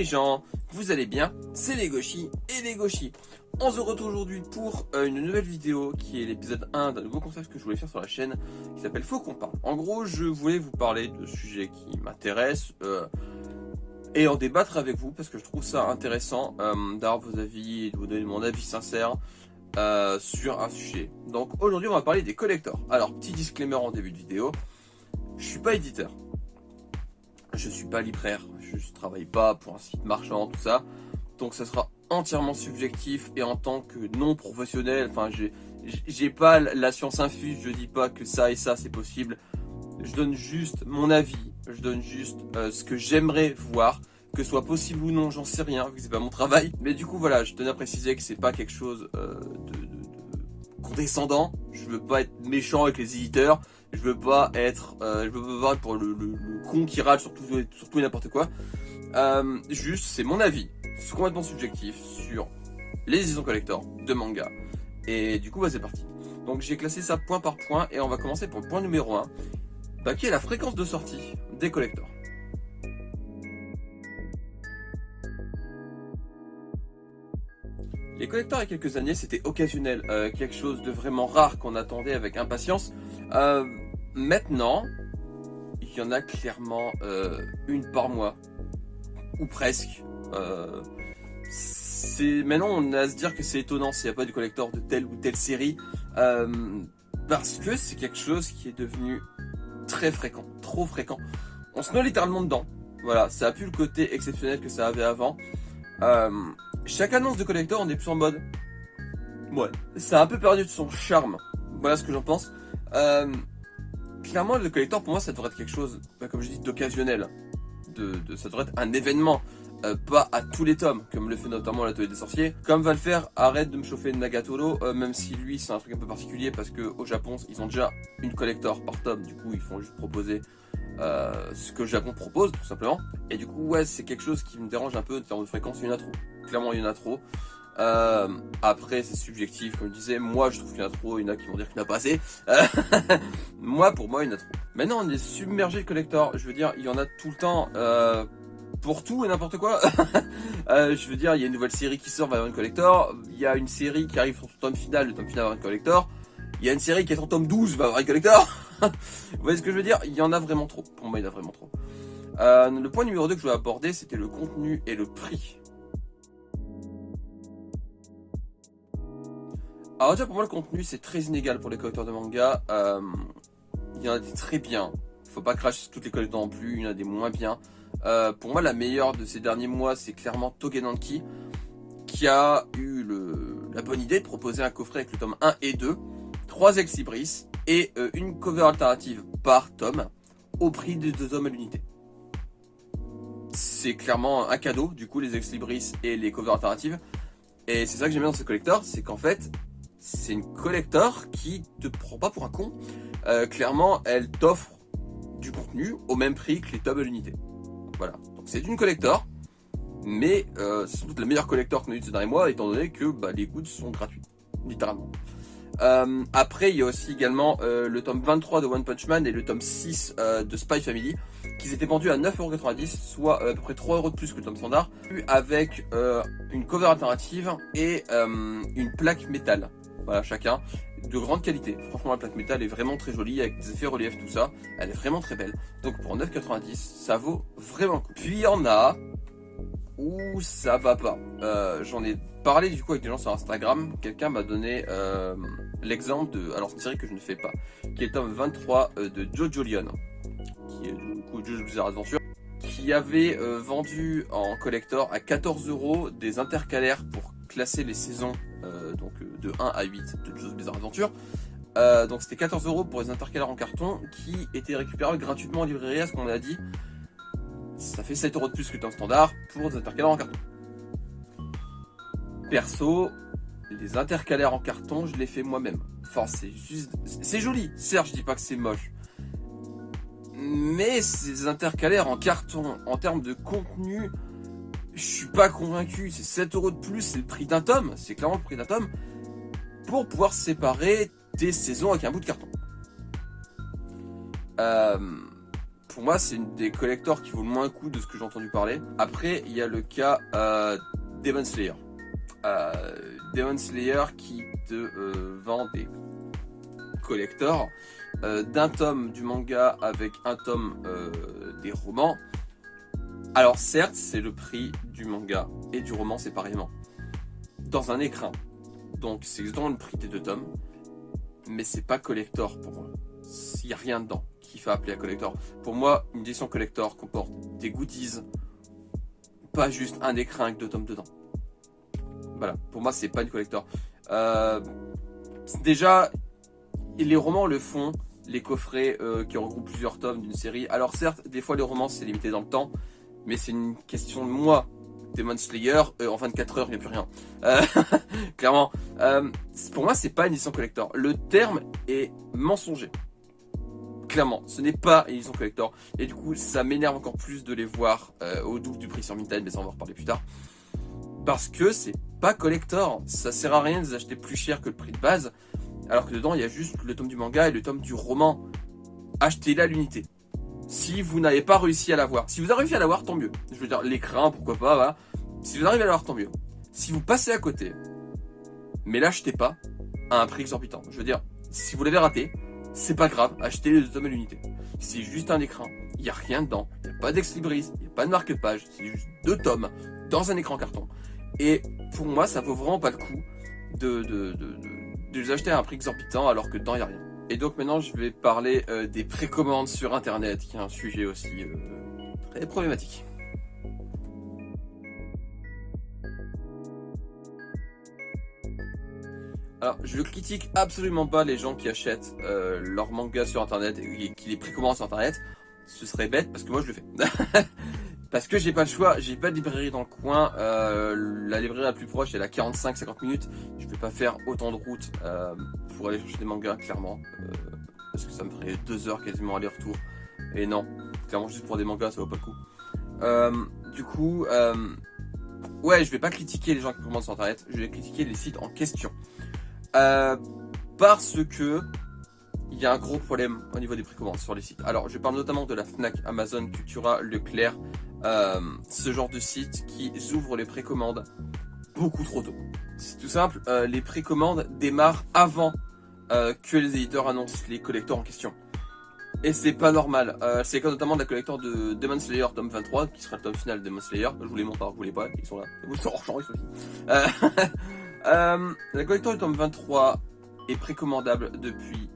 les gens, vous allez bien? C'est les Gauchis et les Gauchis. On se retrouve aujourd'hui pour une nouvelle vidéo qui est l'épisode 1 d'un nouveau concept que je voulais faire sur la chaîne qui s'appelle Faut qu'on parle. En gros, je voulais vous parler de sujets qui m'intéressent et en débattre avec vous parce que je trouve ça intéressant d'avoir vos avis et de vous donner mon avis sincère sur un sujet. Donc aujourd'hui, on va parler des collectors. Alors, petit disclaimer en début de vidéo, je suis pas éditeur. Je suis pas libraire, je travaille pas pour un site marchand, tout ça. Donc ça sera entièrement subjectif et en tant que non professionnel, enfin j'ai pas la science infuse, je dis pas que ça et ça c'est possible. Je donne juste mon avis, je donne juste ce que j'aimerais voir, que ce soit possible ou non, j'en sais rien, vu que c'est pas mon travail. Mais du coup voilà, je tenais à préciser que c'est pas quelque chose de condescendant. Je veux pas être méchant avec les éditeurs. Je veux pas être pour le con qui râle sur tout et n'importe quoi. Juste, c'est mon avis, c'est complètement subjectif sur les éditions collector de manga. Et du coup, bah, c'est parti. Donc j'ai classé ça point par point et on va commencer pour le point numéro 1, qui est la fréquence de sortie des collectors. Les collectors il y a quelques années c'était occasionnel, quelque chose de vraiment rare qu'on attendait avec impatience. Maintenant, il y en a clairement une par mois, ou presque. Maintenant on a à se dire que c'est étonnant s'il n'y a pas de collector de telle ou telle série, parce que c'est quelque chose qui est devenu très fréquent, trop fréquent. On se met littéralement dedans. Voilà, ça a plus le côté exceptionnel que ça avait avant. Chaque annonce de collector, on est plus en mode ouais, ça a un peu perdu de son charme. Voilà ce que j'en pense. Clairement, le collector pour moi, ça devrait être quelque chose, comme je dis, d'occasionnel. Ça devrait être un événement, pas à tous les tomes, comme le fait notamment l'Atelier des Sorciers. Comme va le faire, arrête de me chauffer Nagatoro, même si lui, c'est un truc un peu particulier parce que au Japon, ils ont déjà une collector par tome. Du coup, ils font juste proposer ce que le Japon propose, tout simplement. Et du coup, ouais, c'est quelque chose qui me dérange un peu en termes de fréquence. Il y en a trop. Clairement, il y en a trop. Après c'est subjectif comme je disais, moi je trouve qu'il y en a trop, il y en a qui vont dire qu'il n'y en a pas assez. Pour moi il y en a trop. Maintenant on est submergé de collectors, je veux dire il y en a tout le temps, pour tout et n'importe quoi. Je veux dire il y a une nouvelle série qui sort, va y avoir une collector, il y a une série qui arrive sur son tome final, le tome final va avoir une collector, il y a une série qui est en tome 12, va avoir une collector. Vous voyez ce que je veux dire, il y en a vraiment trop, pour moi il y en a vraiment trop. Le point numéro 2 que je voulais aborder c'était le contenu et le prix. Alors déjà pour moi le contenu c'est très inégal pour les collecteurs de manga. Il y en a des très bien, faut pas cracher sur toutes les collecteurs non plus, il y en a des moins bien. Pour moi la meilleure de ces derniers mois c'est clairement Togenanki, qui a eu la bonne idée de proposer un coffret avec le tome 1 et 2, 3 ex-libris et une cover alternative par tome au prix de 2 tomes à l'unité. C'est clairement un cadeau du coup les ex-libris et les covers alternatives. Et c'est ça que j'aime bien dans ce collector, c'est qu'en fait c'est une collector qui te prend pas pour un con. Clairement, elle t'offre du contenu au même prix que les tomes à l'unité. Voilà. Donc c'est une collector, mais c'est sans doute la meilleure collector qu'on a eu de ces derniers mois, étant donné que les goods sont gratuits, littéralement. Après, il y a aussi également le tome 23 de One Punch Man et le tome 6 de Spy Family, qui s'étaient vendus à 9,90€, soit à peu près 3€ de plus que le tome standard, avec une cover alternative et une plaque métal. Voilà, chacun, de grande qualité. Franchement, la plaque métal est vraiment très jolie, avec des effets relief, tout ça. Elle est vraiment très belle. Donc pour 9,90€, ça vaut vraiment le coup. Puis il y en a où ça va pas. J'en ai parlé du coup avec des gens sur Instagram. Quelqu'un m'a donné l'exemple de... Alors c'est une série que je ne fais pas, qui est le tome 23 de Jojo Lion, qui est du coup Jojo's Bizarre Adventure, qui avait vendu en collector à 14€ des intercalaires pour classer les saisons donc de 1 à 8 de Jojo's Bizarre Adventure. Donc c'était 14€ pour les intercalaires en carton qui étaient récupérables gratuitement en librairie, à ce qu'on a dit. Ça fait 7€ de plus que le tome standard pour des intercalaires en carton. Perso, les intercalaires en carton, je les fais moi-même. Enfin, c'est joli, certes, je dis pas que c'est moche. Mais ces intercalaires en carton, en termes de contenu, je suis pas convaincu. C'est 7€ de plus, c'est le prix d'un tome, c'est clairement le prix d'un tome, pour pouvoir séparer des saisons avec un bout de carton. pour moi, c'est une des collectors qui vaut le moins le coup de ce que j'ai entendu parler. Après, il y a le cas Demon Slayer. Demon Slayer qui te vend des collectors d'un tome du manga avec un tome des romans. Alors certes, c'est le prix du manga et du roman séparément, dans un écrin. Donc c'est exactement le prix des 2 tomes, mais c'est pas collector pour moi. Il n'y a rien dedans qui fait appeler à collector. Pour moi, une édition collector comporte des goodies, pas juste un écrin avec 2 tomes dedans. Voilà, pour moi c'est pas une collector. Déjà, les romans le font, les coffrets qui regroupent plusieurs tomes d'une série. Alors certes, des fois les romans c'est limité dans le temps, mais c'est une question de moi. Demon Slayer, en 24 heures, il n'y a plus rien. Clairement, pour moi, c'est pas une édition collector. Le terme est mensonger. Clairement, ce n'est pas une édition collector. Et du coup, ça m'énerve encore plus de les voir au double du prix sur Vinted, mais ça on va en reparler plus tard. Parce que c'est pas collector. Ça sert à rien de les acheter plus cher que le prix de base. Alors que dedans, il y a juste le tome du manga et le tome du roman. Achetez-la à l'unité. Si vous n'avez pas réussi à l'avoir, si vous avez réussi à l'avoir, tant mieux. Je veux dire, l'écran, pourquoi pas, voilà. Si vous arrivez à l'avoir, tant mieux. Si vous passez à côté, mais l'achetez pas à un prix exorbitant. Je veux dire, si vous l'avez raté, c'est pas grave, achetez les 2 tomes à l'unité. C'est juste un écran, il n'y a rien dedans, il n'y a pas d'ex-libris, il n'y a pas de marque-page, c'est juste 2 tomes dans un écran carton. Et pour moi, ça vaut vraiment pas le coup de les acheter à un prix exorbitant alors que dedans, il n'y a rien. Et donc maintenant, je vais parler des précommandes sur Internet, qui est un sujet aussi très problématique. Alors, je critique absolument pas les gens qui achètent leurs mangas sur Internet et qui les précommandent sur Internet. Ce serait bête parce que moi je le fais. Parce que j'ai pas le choix, j'ai pas de librairie dans le coin. La librairie la plus proche elle est à 45-50 minutes. Je vais pas faire autant de route pour aller chercher des mangas, clairement. Parce que ça me ferait 2 heures quasiment aller-retour. Et non, clairement juste pour des mangas ça vaut pas le coup. Du coup, ouais, je vais pas critiquer les gens qui commandent sur Internet, je vais critiquer les sites en question. Parce que il y a un gros problème au niveau des précommandes sur les sites. Alors, je parle notamment de la Fnac, Amazon, Cultura, Leclerc, ce genre de sites qui ouvrent les précommandes beaucoup trop tôt. C'est tout simple, les précommandes démarrent avant que les éditeurs annoncent les collectors en question. Et c'est pas normal. C'est le cas notamment de la collector de Demon Slayer tome 23, qui sera le tome final de Demon Slayer. Je vous les montre, vous voulez pas, ils sont là. Ils sont hors champ, ils sont ici. La collector du tome 23 est précommandable depuis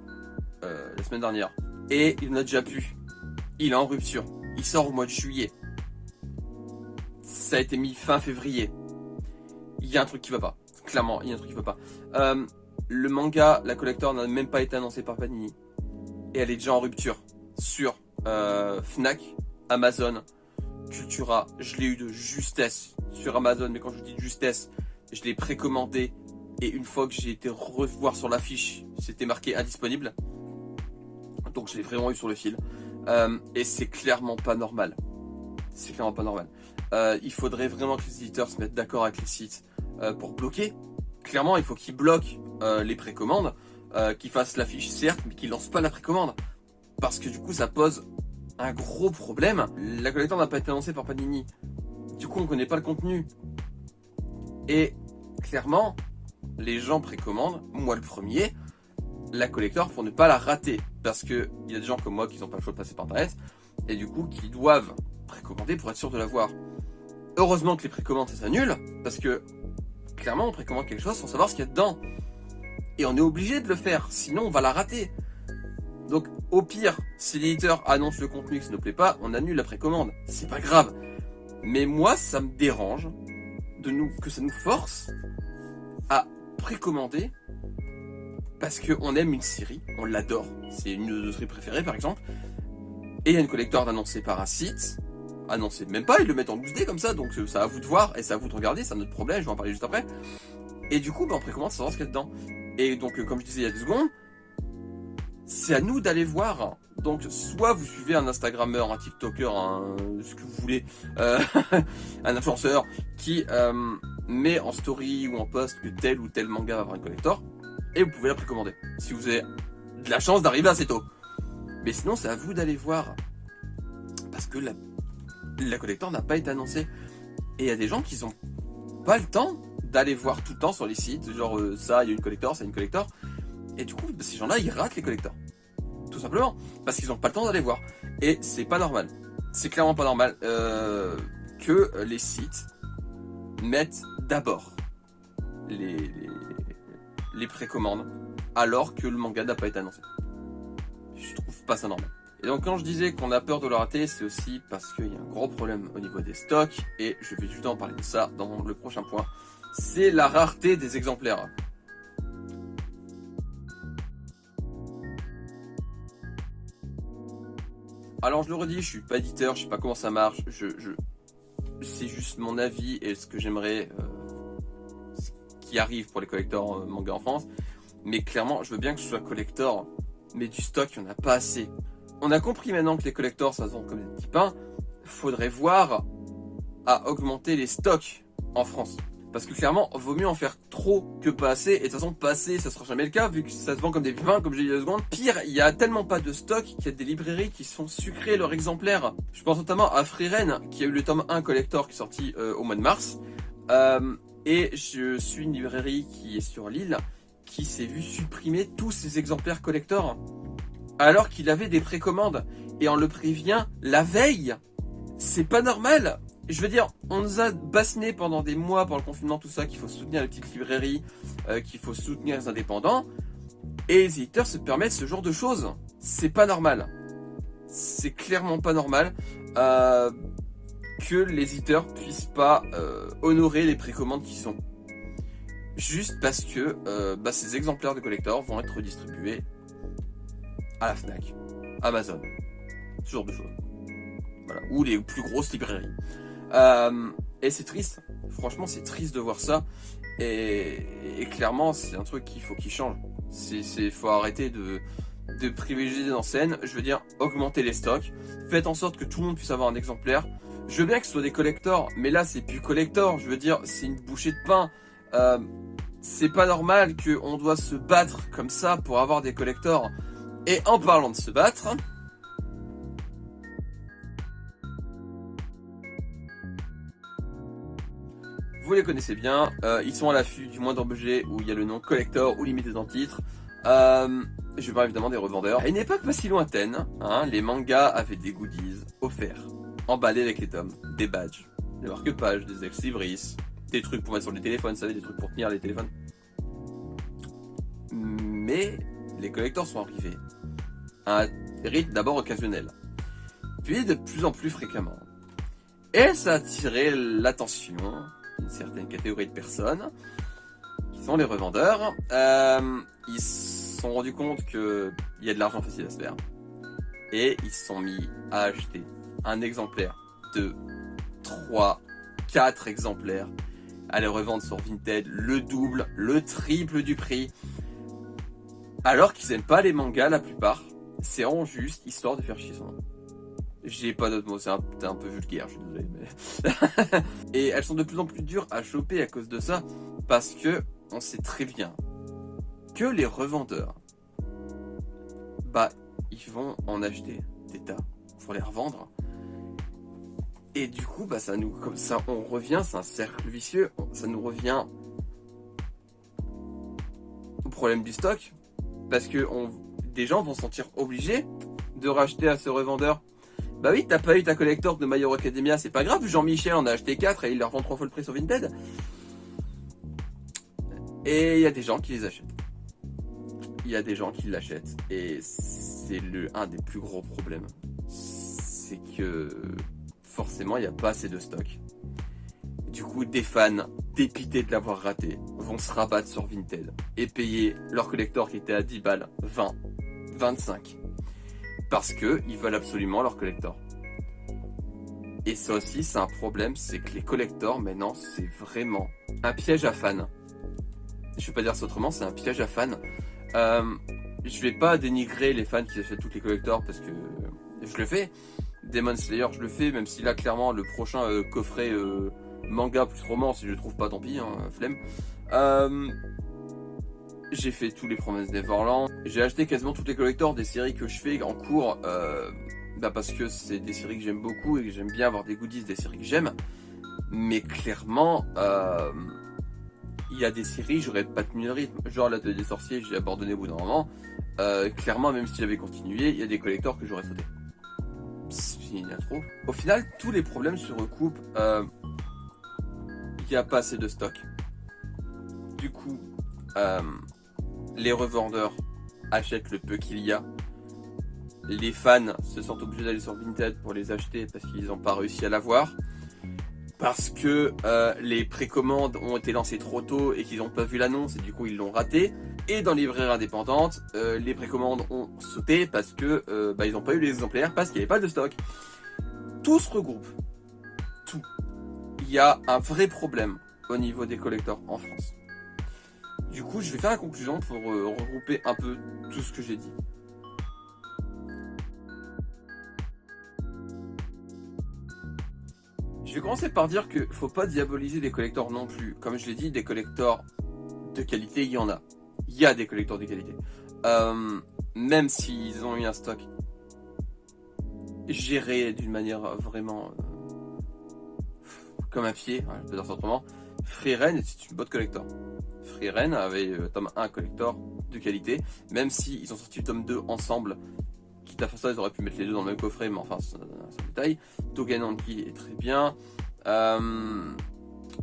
la semaine dernière. Et il en a déjà plus. Il est en rupture. Il sort au mois de juillet. Ça a été mis fin février. Il y a un truc qui va pas. Clairement, il y a un truc qui va pas. Le manga, la collector n'a même pas été annoncée par Panini. Et elle est déjà en rupture sur Fnac, Amazon, Cultura. Je l'ai eu de justesse sur Amazon, mais quand je dis de justesse, je l'ai précommandé et une fois que j'ai été revoir sur l'affiche, c'était marqué indisponible. Donc je l'ai vraiment eu sur le fil. Et c'est clairement pas normal. C'est clairement pas normal. Il faudrait vraiment que les éditeurs se mettent d'accord avec les sites pour bloquer. Clairement, il faut qu'ils bloquent les précommandes, qu'ils fassent l'affiche certes, mais qu'ils lancent pas la précommande. Parce que du coup, ça pose un gros problème. La collector n'a pas été annoncée par Panini. Du coup, on connaît pas le contenu. Et clairement, les gens précommandent, moi le premier, la collector pour ne pas la rater. Parce que il y a des gens comme moi qui n'ont pas le choix de passer par internet et du coup qui doivent précommander pour être sûr de l'avoir. Heureusement que les précommandes ça s'annule parce que clairement on précommande quelque chose sans savoir ce qu'il y a dedans. Et on est obligé de le faire, sinon on va la rater. Donc au pire, si l'éditeur annonce le contenu qui ne nous plaît pas, on annule la précommande. C'est pas grave. Mais moi ça me dérange que ça nous force à précommander parce qu'on aime une série, on l'adore, c'est une de nos séries préférées par exemple, et il y a une collector annoncée par un site, annoncée même pas, ils le mettent en 12D comme ça, donc c'est à vous de voir et c'est à vous de regarder, c'est un autre problème, je vais en parler juste après. Et du coup, on précommande sans savoir ce qu'il y a dedans. Et donc, comme je disais il y a 2 secondes, c'est à nous d'aller voir. Donc, soit vous suivez un Instagrammeur, un TikToker, ce que vous voulez, un influenceur qui met en story ou en post que tel ou tel manga va avoir une collector, et vous pouvez la précommander. Si vous avez de la chance d'arriver assez tôt. Mais sinon, c'est à vous d'aller voir. parce que la collector n'a pas été annoncée. Et il y a des gens qui n'ont pas le temps d'aller voir tout le temps sur les sites, genre ça, il y a une collector, ça, il y a une collector. Et du coup, ces gens-là, ils ratent les collectors. Tout simplement. Parce qu'ils n'ont pas le temps d'aller voir. Et c'est pas normal. C'est clairement pas normal que les sites mettent d'abord les précommandes alors que le manga n'a pas été annoncé. Je trouve pas ça normal. Et donc quand je disais qu'on a peur de le rater, c'est aussi parce qu'il y a un gros problème au niveau des stocks. Et je vais justement parler de ça dans le prochain point. C'est la rareté des exemplaires. Alors je le redis, je suis pas éditeur, je sais pas comment ça marche, c'est juste mon avis et ce que j'aimerais qui arrive pour les collectors manga en France. Mais clairement, je veux bien que je sois collector, mais du stock, il n'y en a pas assez. On a compris maintenant que les collectors, ça se vend comme des petits pains. Faudrait voir à augmenter les stocks en France. Parce que clairement, vaut mieux en faire trop que pas assez. Et de toute façon, pas assez, ça sera jamais le cas, vu que ça se vend comme des pains, comme j'ai dit il y a 2 secondes. Pire, il y a tellement pas de stock qu'il y a des librairies qui sont sucrées leurs exemplaires. Je pense notamment à Freeren, qui a eu le tome 1 collector qui est sorti au mois de mars. Et je suis une librairie qui est sur l'île, qui s'est vu supprimer tous ses exemplaires collector. Alors qu'il avait des précommandes. Et on le prévient la veille. C'est pas normal. Je veux dire, on nous a bassiné pendant des mois pendant le confinement, tout ça, qu'il faut soutenir les petites librairies, qu'il faut soutenir les indépendants. Et les éditeurs se permettent ce genre de choses. C'est pas normal. C'est clairement pas normal que les éditeurs puissent pas honorer les précommandes qui sont. Juste parce que ces exemplaires de collector vont être redistribués à la Fnac, Amazon, ce genre de choses. Voilà. Ou les plus grosses librairies. Et c'est triste, franchement c'est triste de voir ça et clairement c'est un truc qu'il faut qu'il change. Faut arrêter de privilégier des enseignes, je veux dire augmenter les stocks, faites en sorte que tout le monde puisse avoir un exemplaire. Je veux bien que ce soit des collectors, mais là c'est plus collector, je veux dire c'est une bouchée de pain. C'est pas normal qu'on doit se battre comme ça pour avoir des collectors. Et en parlant de se battre, vous les connaissez bien, ils sont à l'affût du moindre objet où il y a le nom collector ou limité dans le titre. Je parle évidemment des revendeurs. À une époque pas si lointaine, les mangas avaient des goodies offerts, emballés avec les tomes, des badges, des marque-pages, des ex-libris, des trucs pour mettre sur les téléphones, vous savez, des trucs pour tenir les téléphones. Mais les collectors sont arrivés à un rythme d'abord occasionnel, puis de plus en plus fréquemment. Et ça a attiré l'attention d'une certaine catégorie de personnes, qui sont les revendeurs. Ils se sont rendus compte qu'il y a de l'argent facile à se faire. Et ils se sont mis à acheter un exemplaire, 2, 3, 4 exemplaires, à les revendre sur Vinted, le double, le triple du prix. Alors qu'ils aiment pas les mangas la plupart. C'est vraiment juste histoire de faire chier son nom. J'ai pas d'autres mots, c'est un peu vulgaire, je suis désolé. Mais... Et elles sont de plus en plus dures à choper à cause de ça, parce que on sait très bien que les revendeurs, ils vont en acheter des tas pour les revendre. Et du coup, ça nous, comme ça, on revient, c'est un cercle vicieux, ça nous revient au problème du stock, parce que des gens vont se sentir obligés de racheter à ce revendeur. Bah oui, t'as pas eu ta collector de My Hero Academia, c'est pas grave, Jean-Michel en a acheté 4 et il leur vend 3 fois le prix sur Vinted. Et il y a des gens qui les achètent. Il y a des gens qui l'achètent. Et c'est un des plus gros problèmes. C'est que forcément, il n'y a pas assez de stock. Du coup, des fans dépités de l'avoir raté vont se rabattre sur Vinted et payer leur collector qui était à 10 balles, 20, 25. Parce qu'ils veulent absolument leur collector. Et ça aussi, c'est un problème, c'est que les collectors, maintenant, c'est vraiment un piège à fans. Je vais pas dire ça autrement, c'est un piège à fans. Je vais pas dénigrer les fans qui achètent toutes les collectors parce que je le fais. Demon Slayer, je le fais, même si là, clairement, le prochain coffret manga plus roman, si je le trouve pas, tant pis, flemme. J'ai fait tous les Promesses Neverland. J'ai acheté quasiment toutes les collectors des séries que je fais en cours. Bah parce que c'est des séries que j'aime beaucoup et que j'aime bien avoir des goodies des séries que j'aime. Mais clairement, il y a des séries, j'aurais pas tenu le rythme. Genre l'Atelier des sorciers, j'ai abandonné au bout d'un moment. Clairement, même si j'avais continué, il y a des collectors que j'aurais sauté. Il y en a trop. Au final, tous les problèmes se recoupent. Il n'y a pas assez de stock. Du coup, les revendeurs achètent le peu qu'il y a. Les fans se sentent obligés d'aller sur Vinted pour les acheter parce qu'ils n'ont pas réussi à l'avoir. Parce que les précommandes ont été lancées trop tôt et qu'ils n'ont pas vu l'annonce et du coup ils l'ont raté. Et dans les librairies indépendantes, les précommandes ont sauté parce que ils n'ont pas eu les exemplaires parce qu'il n'y avait pas de stock. Tout se regroupe. Tout. Il y a un vrai problème au niveau des collectors en France. Du coup, je vais faire la conclusion pour regrouper un peu tout ce que j'ai dit. Je vais commencer par dire qu'il ne faut pas diaboliser les collectors non plus. Comme je l'ai dit, des collectors de qualité, il y en a. Il y a des collecteurs de qualité. Même s'ils ont eu un stock géré d'une manière vraiment comme un pied, ouais, je peux dire ça autrement. Frieren est une boîte collector. Frieren avait tome 1 collector de qualité, même s'ils ont sorti le tome 2 ensemble. Quitte à faire ça, ils auraient pu mettre les deux dans le même coffret, mais enfin, c'est un détail. Togen Anki est très bien.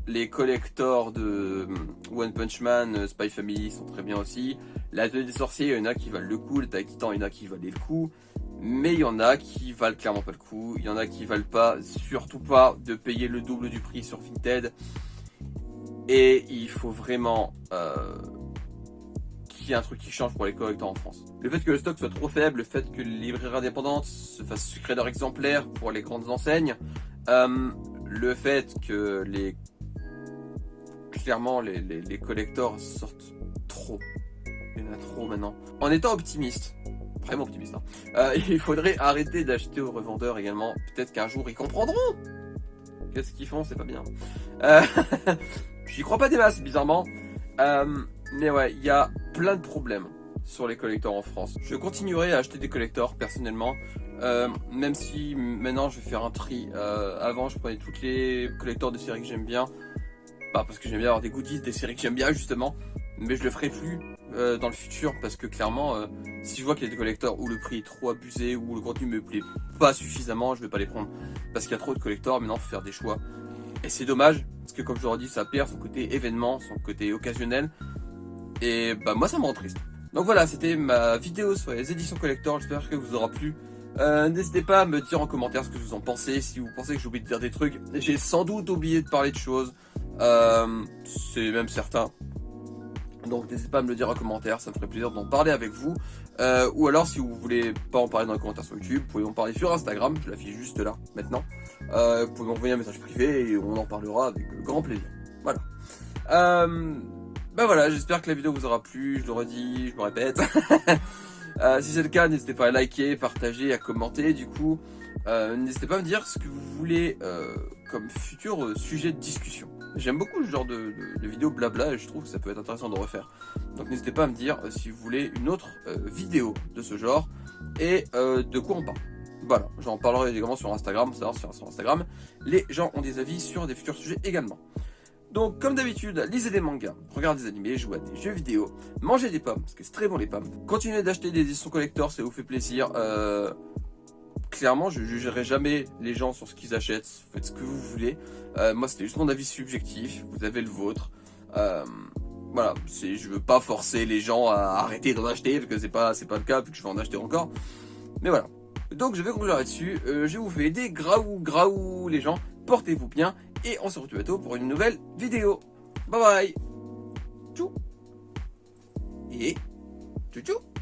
Les collectors de One Punch Man, Spy Family sont très bien aussi. L'Atelier des sorciers, il y en a qui valent le coup. Le Taille Titan, il y en a qui valent le coup. Mais il y en a qui valent clairement pas le coup. Il y en a qui valent pas, surtout pas, de payer le double du prix sur Vinted. Et il faut vraiment qu'il y ait un truc qui change pour les collecteurs en France. Le fait que le stock soit trop faible, le fait que les librairies indépendantes se fassent sucrer leurs exemplaires pour les grandes enseignes, le fait que clairement les collectors sortent trop. Il y en a trop maintenant. En étant optimiste, vraiment optimiste, il faudrait arrêter d'acheter aux revendeurs également. Peut-être qu'un jour ils comprendront. Qu'est-ce qu'ils font, c'est pas bien. J'y crois pas des masses, bizarrement. Mais ouais, il y a plein de problèmes sur les collectors en France. Je continuerai à acheter des collectors personnellement, même si maintenant je vais faire un tri. Avant, je prenais toutes les collectors de séries que j'aime bien, parce que j'aime bien avoir des goodies des séries que j'aime bien justement. Mais je le ferai plus dans le futur parce que clairement, si je vois qu'il y a des collectors où le prix est trop abusé, où le contenu me plaît pas suffisamment, je vais pas les prendre parce qu'il y a trop de collectors. Maintenant, faut faire des choix. Et c'est dommage, parce que comme je leur dis, ça perd son côté événement, son côté occasionnel. Et moi ça me rend triste. Donc voilà, c'était ma vidéo sur les éditions collector, j'espère que vous aura plu. N'hésitez pas à me dire en commentaire ce que vous en pensez, si vous pensez que j'ai oublié de dire des trucs. J'ai sans doute oublié de parler de choses, c'est même certain. Donc n'hésitez pas à me le dire en commentaire, ça me ferait plaisir d'en parler avec vous. Ou alors si vous voulez pas en parler dans les commentaires sur YouTube, vous pouvez en parler sur Instagram, je l'affiche juste là, maintenant. Vous pouvez m'envoyer un message privé et on en parlera avec grand plaisir. Voilà. Voilà, j'espère que la vidéo vous aura plu, je le redis, je me répète. Si c'est le cas, n'hésitez pas à liker, partager, à commenter du coup. N'hésitez pas à me dire ce que vous voulez comme futur sujet de discussion. J'aime beaucoup ce genre de vidéo blabla et je trouve que ça peut être intéressant de refaire. Donc n'hésitez pas à me dire si vous voulez une autre vidéo de ce genre et de quoi on parle. Voilà, j'en parlerai également sur Instagram, sur Instagram. Les gens ont des avis sur des futurs sujets également. Donc comme d'habitude, lisez des mangas, regardez des animés, jouez à des jeux vidéo, mangez des pommes, parce que c'est très bon les pommes. Continuez d'acheter des éditions collector, ça vous fait plaisir. Clairement, je ne jugerai jamais les gens sur ce qu'ils achètent, faites ce que vous voulez. Moi c'était juste mon avis subjectif, vous avez le vôtre. Voilà, je veux pas forcer les gens à arrêter d'en acheter, parce que c'est pas le cas, vu que je vais en acheter encore. Mais voilà. Donc je vais conclure là-dessus, je vous fais des graou les gens, portez-vous bien, et on se retrouve bientôt pour une nouvelle vidéo. Bye bye. Tchou. Et tchou tchou.